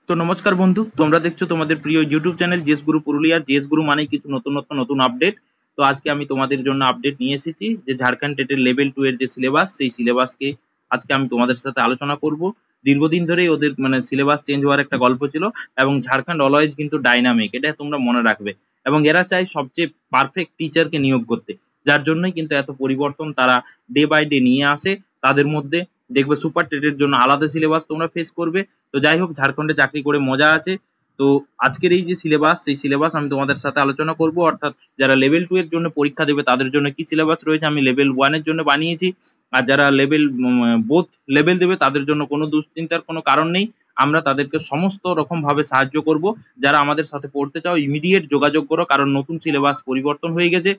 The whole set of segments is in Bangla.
তো নমস্কার বন্ধু, তোমরা দেখছো তোমাদের প্রিয় ইউটিউব চ্যানেল জিএস গুরু পুরুলিয়া। জিএস গুরু মানে কিছু নতুন নতুন আপডেট। তো আজকে আমি তোমাদের জন্য আপডেট নিয়ে এসেছি যে ঝাড়খণ্ড টেটের লেভেল 2 এর যে সিলেবাস, সেই সিলেবাসকে আজকে আমি তোমাদের সাথে আলোচনা করব। দীর্ঘদিন ধরেই ওদের সিলেবাস চেঞ্জ হওয়ার একটা গল্প ছিল, এবং ঝাড়খণ্ড অলওয়েজ কিন্তু ডাইনামিক, এটা তোমরা মনে রাখবে। এবং এরা চায় সবচেয়ে পারফেক্ট টিচারকে নিয়োগ করতে, যার জন্যই কিন্তু এত পরিবর্তন তারা ডে বাই ডে নিয়ে আসে। তাদের মধ্যে দেখবে সুপার টেটের জন্য আলাদা সিলেবাস তোমরা ফেস করবে। তো যাই হোক, ঝাড়খণ্ডে চাকরি করে মজা আছে। তো আজকের এই যে সিলেবাস, সেই সিলেবাস আমি তোমাদের সাথে আলোচনা করব। অর্থাৎ যারা লেভেল 2 এর জন্য পরীক্ষা দেবে তাদের জন্য কি সিলেবাস রয়েছে আমি লেভেল 1 এর জন্য বানিয়েছি। আর যারা লেভেল বোথ লেভেল দেবে তাদের জন্য কোনো দুশ্চিন্তার কোনো কারণ নেই। আমরা তাদেরকে সমস্ত রকম ভাবে সাহায্য করব। যারা আমাদের সাথে পড়তে চাও ইমিডিয়েট যোগাযোগ করো, কারণ নতুন সিলেবাস পরিবর্তন হয়ে গেছে।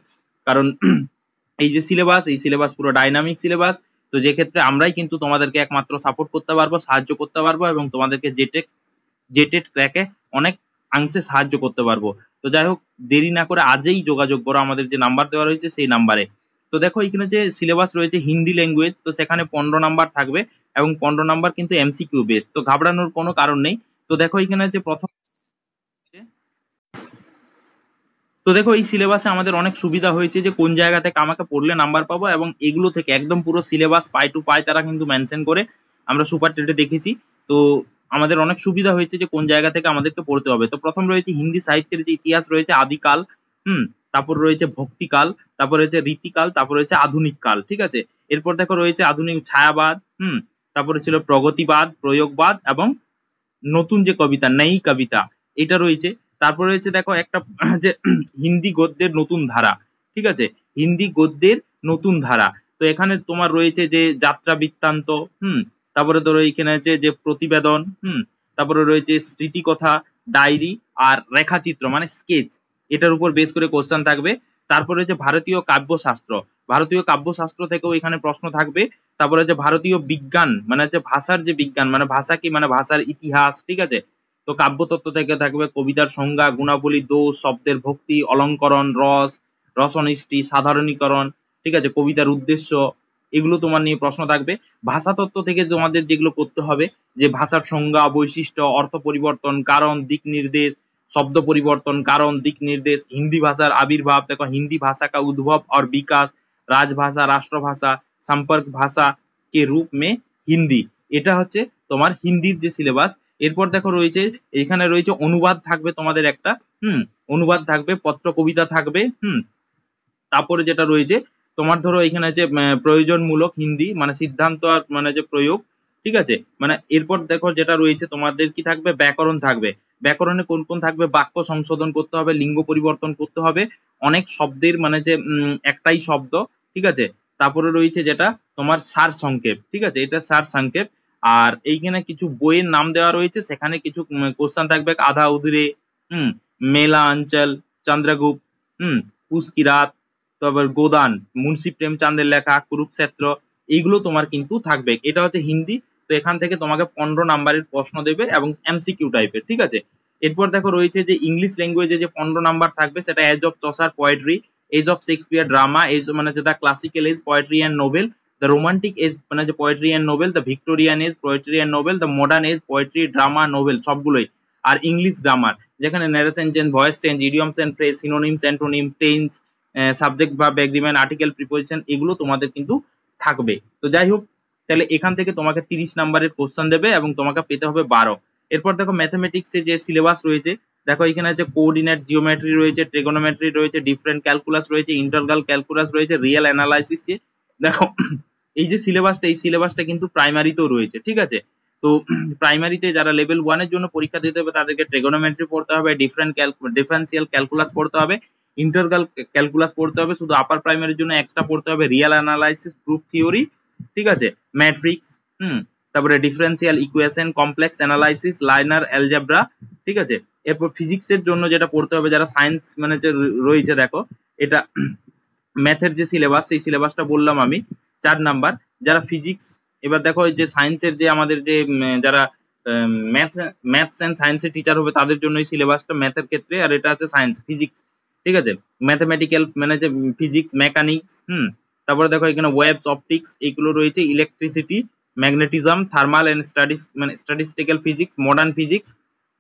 কারণ এই যে সিলেবাস, এই সিলেবাস পুরো ডাইনামিক সিলেবাস। তো যে ক্ষেত্রে আমরাই কিন্তু তোমাদেরকে একমাত্র সাপোর্ট করতে পারবো, সাহায্য করতে পারবো, এবং তোমাদেরকে জেটেট ক্র্যাকে অনেক অংশে সাহায্য করতে পারবো। তো যাই হোক, দেরি না করে আজই যোগাযোগ করো আমাদের যে নাম্বার দেওয়া রয়েছে সেই নাম্বারে। তো দেখো, এখানে যে সিলেবাস রয়েছে হিন্দি ল্যাঙ্গুয়েজ, তো সেখানে 15 নাম্বার থাকবে, এবং 15 নাম্বার কিন্তু এমসিকিউ বেস। তো ঘাবড়ানোর কোনো কারণ নেই। তো দেখো এখানে যে প্রথম, তো দেখো এই সিলেবাসে আমাদের অনেক সুবিধা হয়েছে যে কোন জায়গা থেকে আমাকে পড়লে নাম্বার পাবো, এবং এগুলো থেকে একদম পুরো সিলেবাস পাই টু পাই তারা কিন্তু মেনশন করে আমরা সুপার টেটে দেখেছি। তো আমাদের অনেক সুবিধা হয়েছে যে কোন জায়গা থেকে আমাদেরকে পড়তে হবে। তো প্রথম রয়েছে হিন্দি সাহিত্যের যে ইতিহাস রয়েছে আদিকাল, তারপর রয়েছে ভক্তিকাল, তারপর রয়েছে রীতিকাল, তারপর রয়েছে আধুনিক কাল। ঠিক আছে, এরপর দেখো রয়েছে আধুনিক ছায়াবাদ, তারপরে ছিল প্রগতিবাদ, প্রয়োগবাদ, এবং নতুন যে কবিতা নেই কবিতা, এটা রয়েছে। তারপরে রয়েছে দেখো একটা যে হিন্দি গদ্যের নতুন ধারা। ঠিক আছে, হিন্দি গদ্যের নতুন ধারা। তো এখানে তোমার রয়েছে যে যাত্রা বৃত্তান্ত, তারপরে ধরো এখানে আছে যে প্রতিবেদন, তারপরে রয়েছে স্মৃতিকথা, ডায়েরি, আর রেখাচিত্র মানে স্কেচ, এটার উপর বেস করে কোশ্চেন থাকবে। তারপরে হচ্ছে ভারতীয় কাব্যশাস্ত্র, ভারতীয় কাব্যশাস্ত্র থেকেও এখানে প্রশ্ন থাকবে। তারপরে হচ্ছে ভারতীয় বিজ্ঞান মানে হচ্ছে ভাষার যে বিজ্ঞান, মানে ভাষা কি, মানে ভাষার ইতিহাস। ঠিক আছে, তো কাব্যতত্ত্ব থেকে থাকবে কবিতার সংজ্ঞা, গুণাবলী, দোষ, শব্দের ভক্তি, অলঙ্করণ, রস, রসনিষ্টি, সাধারণীকরণ। ঠিক আছে, কবিতার উদ্দেশ্য, এগুলো তোমার নিয়ে প্রশ্ন থাকবে। ভাষাতত্ত্ব থেকে তোমাদের যেগুলো করতে হবে, যে ভাষার সংজ্ঞা, বৈশিষ্ট্য, অর্থ পরিবর্তন, কারণ, দিক নির্দেশ, শব্দ পরিবর্তন, কারণ, দিক নির্দেশ, হিন্দি ভাষার আবিर्भाव। देखो हिंदी भाषा का उद्भव और विकास, राजभाषा, राष्ट्रभाषा, संपर्क भाषा के रूप में हिंदी। এটা হচ্ছে তোমার হিন্দির যে সিলেবাস। এরপর দেখো রয়েছে, এখানে রয়েছে অনুবাদ থাকবে তোমাদের একটা, অনুবাদ থাকবে, পত্র কবিতা থাকবে, তারপরে যেটা রয়েছে তোমার ধরো এখানে যে প্রয়োজনমূলক হিন্দি মানে সিদ্ধান্ত আর মানে যে প্রয়োগ। ঠিক আছে, মানে এরপর দেখো যেটা রয়েছে তোমাদের কি থাকবে, ব্যাকরণ থাকবে। ব্যাকরণে কোন কোন থাকবে, বাক্য সংশোধন করতে হবে, লিঙ্গ পরিবর্তন করতে হবে, অনেক শব্দের মানে যে একটাই শব্দ। ঠিক আছে, তারপরে রয়েছে যেটা তোমার সার সংক্ষেপ। ঠিক আছে, এটা সার সংক্ষেপ। আর এইখানে কিছু বইয়ের নাম দেওয়া রয়েছে, সেখানে কিছু কোশ্চেন থাকবে, আধা উধরে, মেলা অঞ্চল, চন্দ্রগুপ্ত, পুষ্কিরাত, তারপর গোদান, মুন্সি প্রেমচাঁদের লেখা, কুরুক্ষেত্র, এইগুলো তোমার কিন্তু থাকবে। এটা হচ্ছে হিন্দি। তো এখান থেকে তোমাকে 15 নাম্বারের প্রশ্ন দেবে এবং এমসিকিউ টাইপের। ঠিক আছে, এরপর দেখো রয়েছে যে ইংলিশ ল্যাঙ্গুয়েজে যে 15 নাম্বার থাকবে, সেটা age of Chaucer poetry, age of Shakespeare drama, age মানে যেটা classical age poetry and novel, the romantic age মানে যে poetry and novel, the Victorian age poetry and novel, the modern age poetry, drama, novel, সবগুলোই। আর ইংলিশ গ্রামার, যেখানে narration change, voice change, idioms and phrase, synonyms, antonym, tense, subject verb agreement, article, preposition, এগুলো তোমাদের কিন্তু থাকবে। তো যাই হোক, তাহলে এখান থেকে তোমাকে 30 নাম্বারের কোশ্চেন দেবে এবং তোমাকে পেতে হবে 12। এরপর দেখো ম্যাথমেটিক্সে যে সিলেবাস রয়েছে, দেখো এখানে আছে কোঅর্ডিনেট জিওমেট্রি রয়েছে, ট্রিগোনোমেট্রি রয়েছে, ডিফারেন্ট ক্যালকুলাস রয়েছে, ইন্টাগ্রাল ক্যালকুলাস রয়েছে, রিয়েল অ্যানালাইসিস। দেখো এই যে সিলেবাসটা, এই সিলেবাসটা কিন্তু প্রাইমারিতেও রয়েছে। ঠিক আছে, তো প্রাইমারিতে যারা লেভেল 1 এর জন্য পরীক্ষা দিতে হবে তাদেরকে ট্রিগোনোমেট্রি পড়তে হবে, ডিফারেন্সিয়াল ক্যালকুলাস পড়তে হবে, ইন্টাগ্রাল ক্যালকুলাস পড়তে হবে, শুধু আপার প্রাইমারির জন্য এক্সট্রা পড়তে হবে রিয়েল অ্যানালাইসিস, গ্রুপ থিওরি। ঠিক আছে, ম্যাট্রিক্স, তারপরে differential equation, complex analysis, liner algebra. ঠিক আছে, এরপর ফিজিক্সের জন্য যেটা পড়তে হবে, যারা সায়েন্স মানে যে রয়েছে, দেখো এটা ম্যাথের যে সিলেবাস, সেই সিলেবাসটা বললাম আমি 4 নাম্বার। যারা ফিজিক্স, এবার দেখো যে সায়েন্সের যে আমাদের যে যারা ম্যাথস এন্ড সায়েন্সের টিচার হবে তাদের জন্য এই সিলেবাসটা ম্যাথের ক্ষেত্রে, আর এটা আছে সায়েন্স ফিজিক্স। ঠিক আছে, ম্যাথমেটিক্যাল মানে যে ফিজিক্স, মেকানিক্স, তারপরে দেখো এখানে ওয়েবস, অপটিক্স, এগুলো রয়েছে, electricity, magnetism, thermal and stats মানে স্ট্যাটিস্টিক্যাল ফিজিক্স, মডার্ন ফিজিক্স,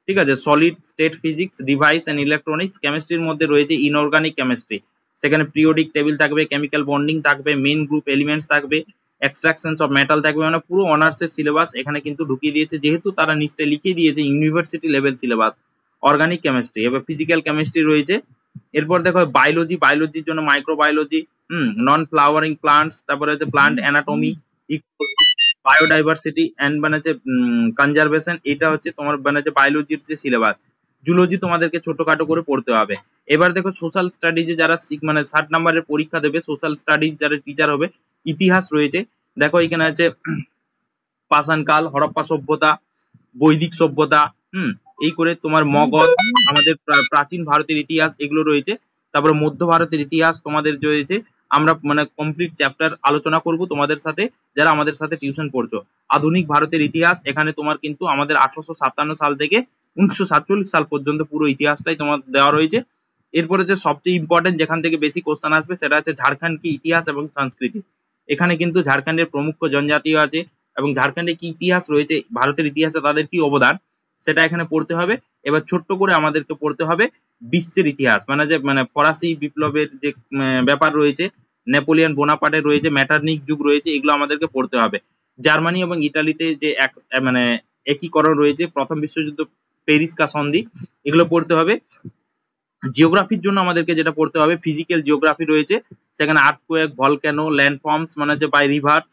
ঠিক আছে, solid state physics, device and electronics. কেমিস্ট্রির মধ্যে রয়েছে ইনঅর্গানিক কেমিস্ট্রি, সেখানে পিরিয়ডিক টেবিল থাকবে, কেমিক্যাল বন্ডিং থাকবে, মেইন গ্রুপ এলিমেন্টস থাকবে, এক্সট্রাকশনস অফ মেটাল থাকবে। মানে পুরো অনার্সের সিলেবাস এখানে কিন্তু ঢুকিয়ে দিয়েছে, যেহেতু তারা নিচে লিখে দিয়েছে university level syllabus. Organic chemistry, এবার ফিজিক্যাল কেমিস্ট্রি রয়েছে। এরপর দেখো বায়োলজি, বায়োলজির জন্য মাইক্রোবায়োলজি, নন ফ্লাওয়ারিং প্লান্টস, তারপরে হচ্ছে প্লান্ট অ্যানাটমি, বায়োডাইভার্সিটি এন্ড মানে হচ্ছে কনজারভেশন। এটা হচ্ছে তোমার মানে হচ্ছে বায়োলজির যে সিলেবাস। জুলজি তোমাদেরকে ছোটখাটো করে পড়তে হবে। এবার দেখো সোশ্যাল স্টাডিজে যারা মানে 60 নম্বরের পরীক্ষা দেবে, সোশ্যাল স্টাডিজ যারা টিচার হবে, ইতিহাস রয়েছে। দেখো এখানে আছে পাষাণকাল, হরপ্পা সভ্যতা, বৈদিক সভ্যতা, এই করে তোমার মগধ, আমাদের প্রাচীন ভারতের ইতিহাস, এগুলো রয়েছে। তারপরে মধ্য ভারতের ইতিহাস তোমাদের রয়েছে। আমরা মানে কমপ্লিট চ্যাপ্টার আলোচনা করব তোমাদের সাথে, যারা আমাদের সাথে টিউশন পড়ছো। আধুনিক ভারতের ইতিহাস, এখানে তোমার কিন্তু আমাদের 1857 সাল থেকে 1947 সাল পর্যন্ত পুরো ইতিহাসটাই তোমার দেওয়া রয়েছে। এরপরে যে সবচেয়ে ইম্পর্টেন্ট, যেখান থেকে বেশি কোশ্চেন আসবে, সেটা হচ্ছে ঝাড়খণ্ড কি ইতিহাস এবং সংস্কৃতি। এখানে কিন্তু ঝাড়খণ্ডের প্রমুখ জনজাতীয় আছে এবং ঝাড়খণ্ডে কি ইতিহাস রয়েছে, ভারতের ইতিহাসে তাদের কি অবদান, সেটা এখানে পড়তে হবে। এবার ছোট্ট করে আমাদেরকে পড়তে হবে বিশ্বের ইতিহাস, মানে যে মানে ফরাসি বিপ্লবের যে ব্যাপার রয়েছে, নেপোলিয়ন বোনাপার্টের রয়েছে, ম্যাটারনিক যুগ রয়েছে, এগুলো আমাদেরকে পড়তে হবে। জার্মানি এবং ইটালিতে যে মানে একীকরণ রয়েছে, প্রথম বিশ্বযুদ্ধ, প্যারিস কা সন্ধি, এগুলো পড়তে হবে। জিওগ্রাফির জন্য আমাদেরকে যেটা পড়তে হবে, ফিজিক্যাল জিওগ্রাফি রয়েছে, সেখানে আর্থকোয়েক, ভলক্যানো, ল্যান্ড ফর্মস মানে হচ্ছে by rivers,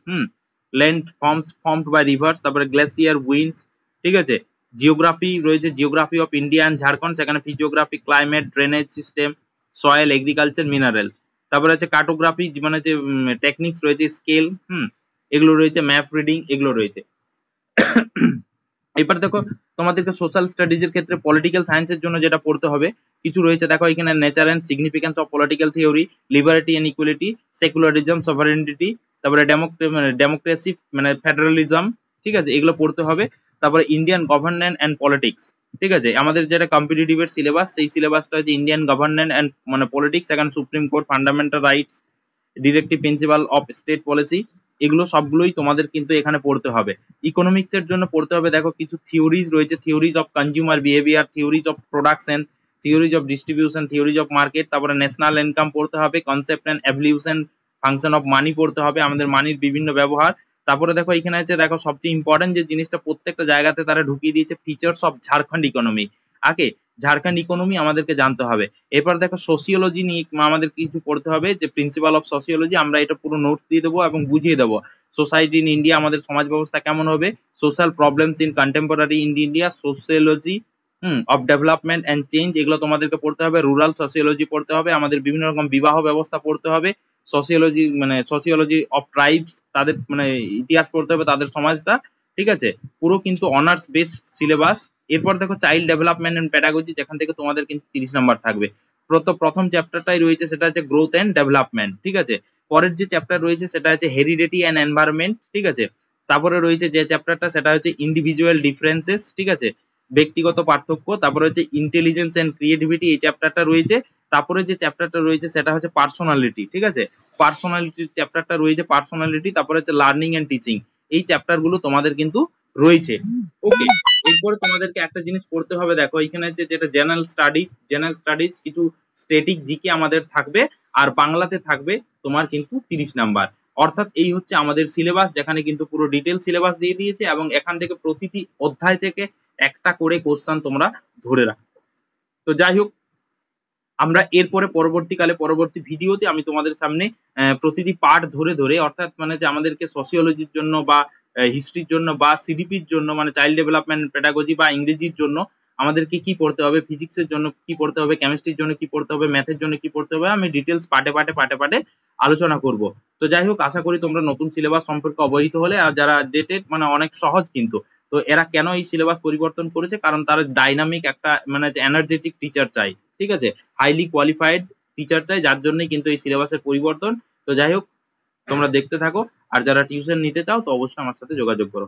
land forms formed by rivers, তারপরে গ্লেসিয়ার, উইন্ডস, ঠিক আছে। জিওগ্রাফি রয়েছে, geography of India and Jharkhand, সেখানে physiography, climate, drainage system, soil, agriculture, minerals. তারপরে হচ্ছে কার্টোগ্রাফি, মানে যে টেকনিক্স রয়েছে, স্কেল, এগুলো রয়েছে, ম্যাপ রিডিং, এগুলো রয়েছে। এবার দেখো তোমাদেরকে সোশ্যাল স্টাডিজ এর ক্ষেত্রে পলিটিক্যাল সায়েন্সের জন্য যেটা পড়তে হবে কিছু রয়েছে। দেখো এখানে nature and significance of political theory, liberty and equality, secularism, sovereignty, তারপরে ডেমোক্রেসি মানে ফেডারালিজম, ঠিক আছে, এগুলো পড়তে হবে। তারপরে ইন্ডিয়ান গভর্নেন্স এন্ড পলিটিক্স, ঠিক আছে, আমাদের যেটা কম্পিটিটিভ এর সিলেবাস, সেই সিলেবাসটা হচ্ছে ইন্ডিয়ান গভর্নেন্স এন্ড মানে পলিটিক্স, এখানে supreme court, fundamental rights, directive principal of state policy, এগুলো সবগুলোই তোমাদের কিন্তু এখানে পড়তে হবে। ইকোনমিক্স এর জন্য পড়তে হবে, দেখো কিছু থিওরিজ রয়েছে, theories of consumer behaviour, theories of production, theories of distribution, theories of market, তারপরে ন্যাশনাল ইনকাম পড়তে হবে, concept and evolution, function of money পড়তে হবে, আমাদের মানির বিভিন্ন ব্যবহার। তারপরে দেখো এখানে আছে, দেখো সবচেয়ে ইম্পর্টেন্ট যে জিনিসটা প্রত্যেকটা জায়গাতে তারা ঢুকিয়ে দিয়েছে, ফিচার্স অফ ঝাড়খণ্ড ইকোনমি। আগে ঝাড়খণ্ড ইকোনমি আমাদেরকে জানতে হবে। এরপর দেখো সোসিওলজি নিয়ে আমাদের কিছু পড়তে হবে, যে প্রিন্সিপাল অফ সোসিওলজি, আমরা এটা পুরো নোটস দিয়ে দেবো এবং বুঝিয়ে দেবো। সোসাইটি ইন ইন্ডিয়া, আমাদের সমাজ ব্যবস্থা কেমন হবে, social problems in contemporary India, sociology of development and change, এগুলো তোমাদেরকে পড়তে হবে। রুরাল সোসিওলজি পড়তে হবে, আমাদের বিভিন্ন রকম বিবাহ ব্যবস্থা পড়তে হবে। সোসিওলজি মানে সোসিওলজি অফ ট্রাইবস, তাদের মানে ইতিহাস পড়তে হবে, তাদের সমাজটা, ঠিক আছে, পুরো কিন্তু অনার্স বেসড সিলেবাস। এরপর দেখো চাইল্ড ডেভেলপমেন্ট এন্ড প্যাডাগজি, যেখান থেকে তোমাদের কিন্তু 30 নম্বর থাকবে। প্রথম চ্যাপ্টারটাই রয়েছে, সেটা হচ্ছে গ্রোথ এন্ড ডেভেলপমেন্ট, ঠিক আছে। পরের যে চ্যাপ্টার রয়েছে সেটা হচ্ছে হেরিডিটি এন্ড এনভায়রনমেন্ট, ঠিক আছে। তারপরে রয়েছে যে চ্যাপ্টারটা, সেটা হচ্ছে ইন্ডিভিজুয়াল ডিফারেন্সেস, ঠিক আছে, ব্যক্তিগত পার্থক্য। তারপরে হচ্ছে ইন্টেলিজেন্স এন্ড ক্রিয়েটিভিটি, এই চ্যাপ্টারটা রয়েছে। তারপরে যে চ্যাপ্টারটা রয়েছে সেটা হচ্ছে পার্সোনালিটি, ঠিক আছে, পার্সোনালিটির চ্যাপ্টারটা রয়েছে, পার্সোনালিটি। তারপরে হচ্ছে লার্নিং এন্ড টিচিং, এই চ্যাপ্টার গুলো তোমাদের কিন্তু রয়েছে। ওকে, এরপরে তোমাদেরকে একটা জিনিস পড়তে হবে, দেখো এখানে হচ্ছে যেটা জেনারেল স্টাডিজ, কিছু স্ট্যাটিক জিকে আমাদের থাকবে, আর বাংলাতে থাকবে তোমার কিন্তু 30 নাম্বার। অর্থাৎ এই হচ্ছে আমাদের সিলেবাস, যেখানে কিন্তু পুরো ডিটেল সিলেবাস দিয়ে দিয়েছে এবং এখান থেকে প্রতিটি অধ্যায় থেকে একটা করে কোশ্চেন তোমরা ধরে রাখো। তো যাই হোক, আমরা এরপরে পরবর্তী ভিডিওতে আমি তোমাদের সামনে প্রতিটি পার্ট ধরে ধরে, অর্থাৎ মানে যে আমাদেরকে সোসিওলজির জন্য বা হিস্ট্রির জন্য বা সিডিপির জন্য মানে চাইল্ড ডেভেলপমেন্ট পেডাগজি বা ইংরেজির জন্য আমাদেরকে কি পড়তে হবে, ফিজিক্সের জন্য কি পড়তে হবে, কেমিস্ট্রির জন্য কি পড়তে হবে, ম্যাথের জন্য কি পড়তে হবে, আমি ডিটেলস পার্টে আলোচনা করব। তো যাই হোক, আশা করি তোমরা নতুন সিলেবাস সম্পর্কে অবহিত হলে। আর যারা ডেটেড মানে অনেক সহজ কিন্তু, তো এরা কেন এই সিলেবাস পরিবর্তন করেছে, কারণ তারা ডাইনামিক একটা মানে এনার্জেটিক টিচার চাই, ঠিক আছে, হাইলি কোয়ালিফাইড টিচার চাই, যার জন্যই কিন্তু এই সিলেবাসের পরিবর্তন। তো যাই হোক, তোমরা দেখতে থাকো, আর যারা টিউশন নিতে চাও তো অবশ্যই আমার সাথে যোগাযোগ করো।